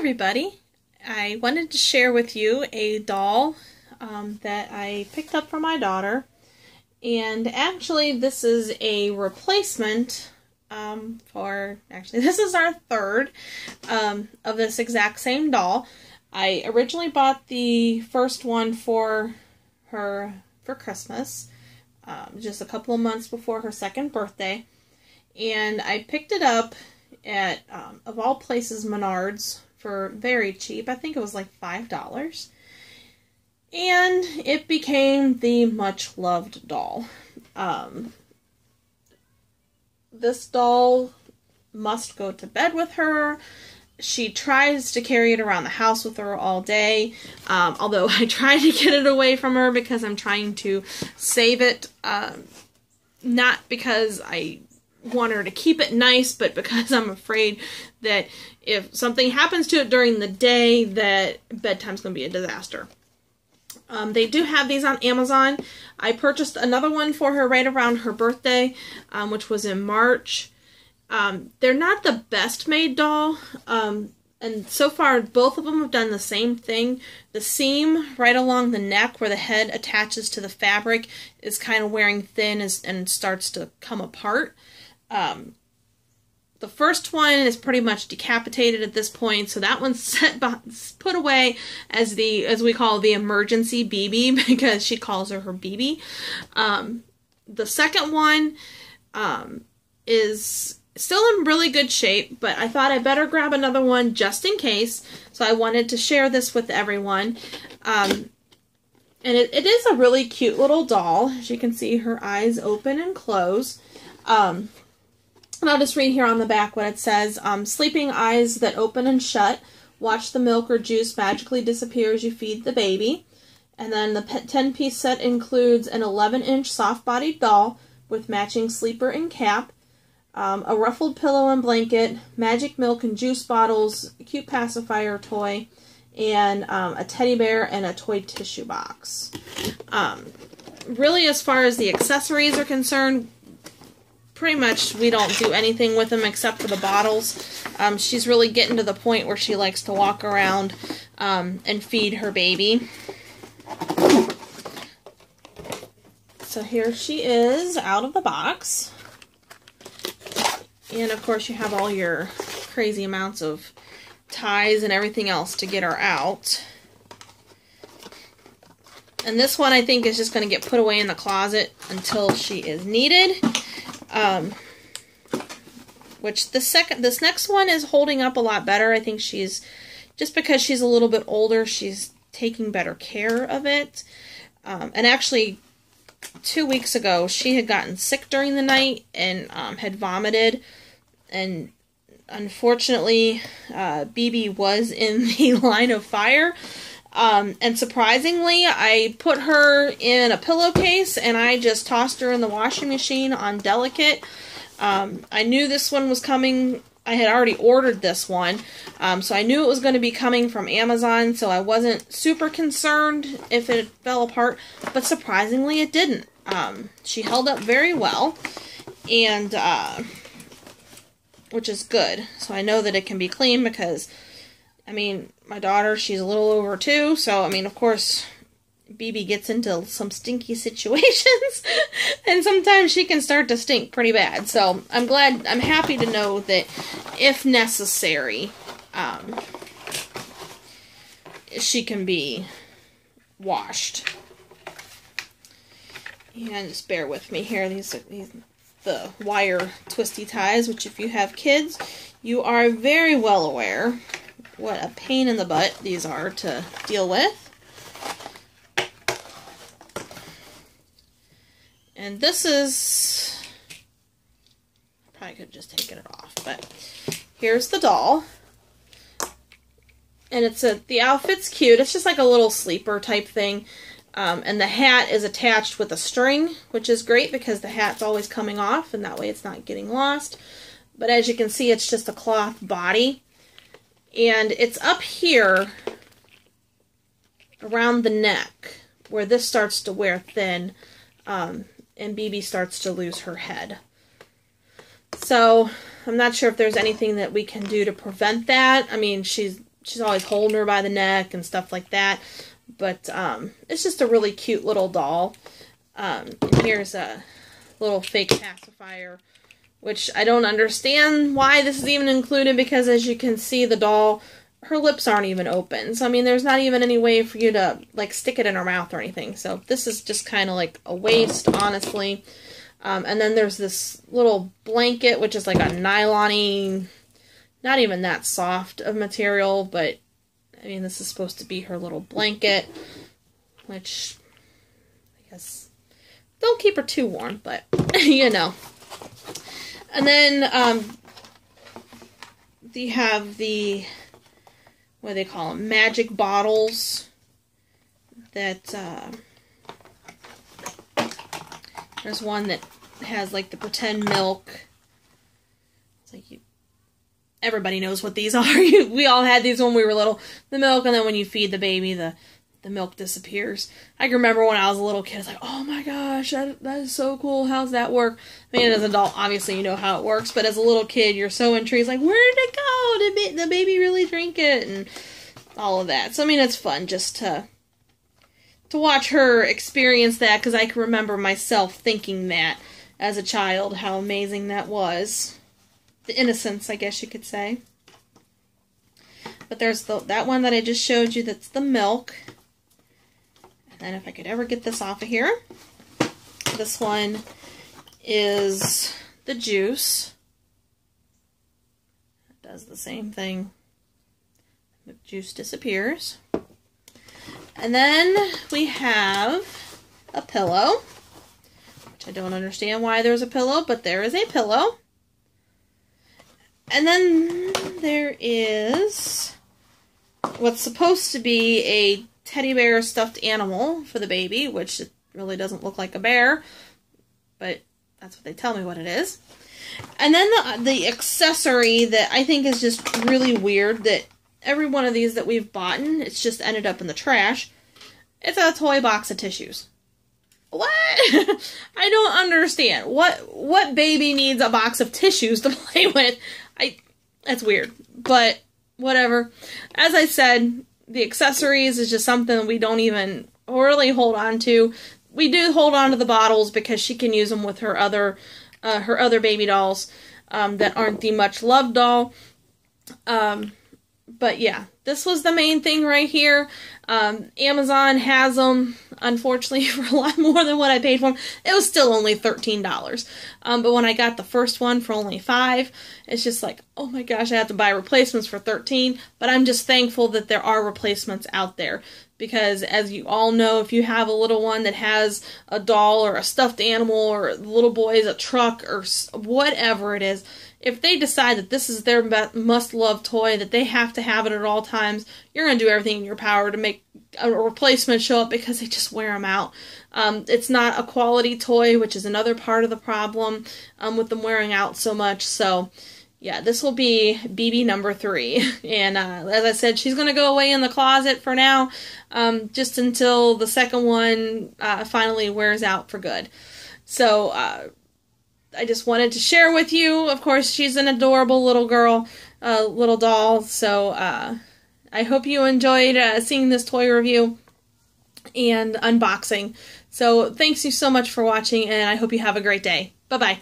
everybody. I wanted to share with you a doll that I picked up for my daughter, and actually this is a replacement this is our third of this exact same doll. I originally bought the first one for her for Christmas, just a couple of months before her second birthday, and I picked it up at, of all places, Menards for very cheap. I think it was like $5. And it became the much-loved doll. This doll must go to bed with her. She tries to carry it around the house with her all day, although I try to get it away from her because I'm trying to save it, not because I want her to keep it nice, but because I'm afraid that if something happens to it during the day, that bedtime's going to be a disaster. They do have these on Amazon. I purchased another one for her right around her birthday, which was in March. They're not the best made doll, and so far both of them have done the same thing. The seam right along the neck where the head attaches to the fabric is kind of wearing thin and starts to come apart. The first one is pretty much decapitated at this point, so that one's put away as we call the emergency BB, because she calls her BB. The second one is still in really good shape, but I thought I'd better grab another one just in case, so I wanted to share this with everyone. And it is a really cute little doll. As you can see, her eyes open and close. And I'll just read here on the back what it says. Sleeping eyes that open and shut. Watch the milk or juice magically disappear as you feed the baby. And then the 10-piece set includes an 11-inch soft-bodied doll with matching sleeper and cap, a ruffled pillow and blanket, magic milk and juice bottles, a cute pacifier toy, and a teddy bear and a toy tissue box. Really, as far as the accessories are concerned, pretty much we don't do anything with them except for the bottles. She's really getting to the point where she likes to walk around and feed her baby. So here she is out of the box. And of course you have all your crazy amounts of ties and everything else to get her out. And this one I think is just going to get put away in the closet until she is needed. Which this next one is holding up a lot better. I think just because she's a little bit older, she's taking better care of it. And actually, 2 weeks ago, she had gotten sick during the night and had vomited. And unfortunately, BB was in the line of fire. And surprisingly, I put her in a pillowcase and I just tossed her in the washing machine on delicate. I knew this one was coming. I had already ordered this one, so I knew it was going to be coming from Amazon, so I wasn't super concerned if it fell apart, but surprisingly it didn't. She held up very well, and which is good. So I know that it can be clean because, I mean, my daughter, she's a little over 2, so, I mean, of course, BB gets into some stinky situations, and sometimes she can start to stink pretty bad. So I'm happy to know that if necessary, she can be washed. And just bear with me here. These the wire twisty ties, which if you have kids, you are very well aware what a pain in the butt these are to deal with. And this is, I probably could have just taken it off, but here's the doll. And the outfit's cute. It's just like a little sleeper type thing. And the hat is attached with a string, which is great because the hat's always coming off, and that way it's not getting lost. But as you can see, it's just a cloth body. And it's up here around the neck where this starts to wear thin. And BB starts to lose her head. So I'm not sure if there's anything that we can do to prevent that. I mean, she's she's always holding her by the neck and stuff like that. But it's just a really cute little doll. And here's a little fake pacifier, which I don't understand why this is even included, because as you can see, the doll, her lips aren't even open. So, I mean, there's not even any way for you to, like, stick it in her mouth or anything. So, this is just kind of like a waste, honestly. And then there's this little blanket, which is like a nylon-y, not even that soft of material, but, I mean, this is supposed to be her little blanket, which, I guess, don't keep her too warm, but, you know. And then, you have the, what do they call them, magic bottles that, there's one that has, like, the pretend milk. It's like, everybody knows what these are. We all had these when we were little. The milk, and then when you feed the baby, the milk disappears. I can remember when I was a little kid, I was like, oh my gosh, that is so cool. How's that work? I mean, as an adult, obviously you know how it works, but as a little kid, you're so intrigued, like, where did it go? Did the baby really drink it? And all of that. So, I mean, it's fun just to watch her experience that, because I can remember myself thinking that as a child, how amazing that was. The innocence, I guess you could say. But there's that one that I just showed you, that's the milk. And then if I could ever get this off of here, this one is the juice. It does the same thing. The juice disappears. And then we have a pillow, which I don't understand why there's a pillow, but there is a pillow. And then there is what's supposed to be a teddy bear stuffed animal for the baby, which it really doesn't look like a bear, but that's what they tell me what it is. And then the accessory that I think is just really weird, that every one of these that we've bought, it's just ended up in the trash. It's a toy box of tissues. What? I don't understand. What baby needs a box of tissues to play with? That's weird. But whatever. As I said, the accessories is just something we don't even really hold on to. We do hold on to the bottles because she can use them with her other baby dolls that aren't the much loved doll. But yeah, this was the main thing right here. Amazon has them, unfortunately, for a lot more than what I paid for them. It was still only $13. But when I got the first one for only $5, it's just like, oh my gosh, I have to buy replacements for $13. But I'm just thankful that there are replacements out there. Because as you all know, if you have a little one that has a doll or a stuffed animal, or the little boy is a truck or whatever it is, if they decide that this is their must-love toy, that they have to have it at all times, you're going to do everything in your power to make a replacement show up, because they just wear them out. It's not a quality toy, which is another part of the problem with them wearing out so much. So, yeah, this will be BB number 3. And as I said, she's going to go away in the closet for now, just until the second one finally wears out for good. So, I just wanted to share with you. Of course, she's an adorable little girl, little doll. So I hope you enjoyed seeing this toy review and unboxing. So thanks you so much for watching, and I hope you have a great day. Bye-bye.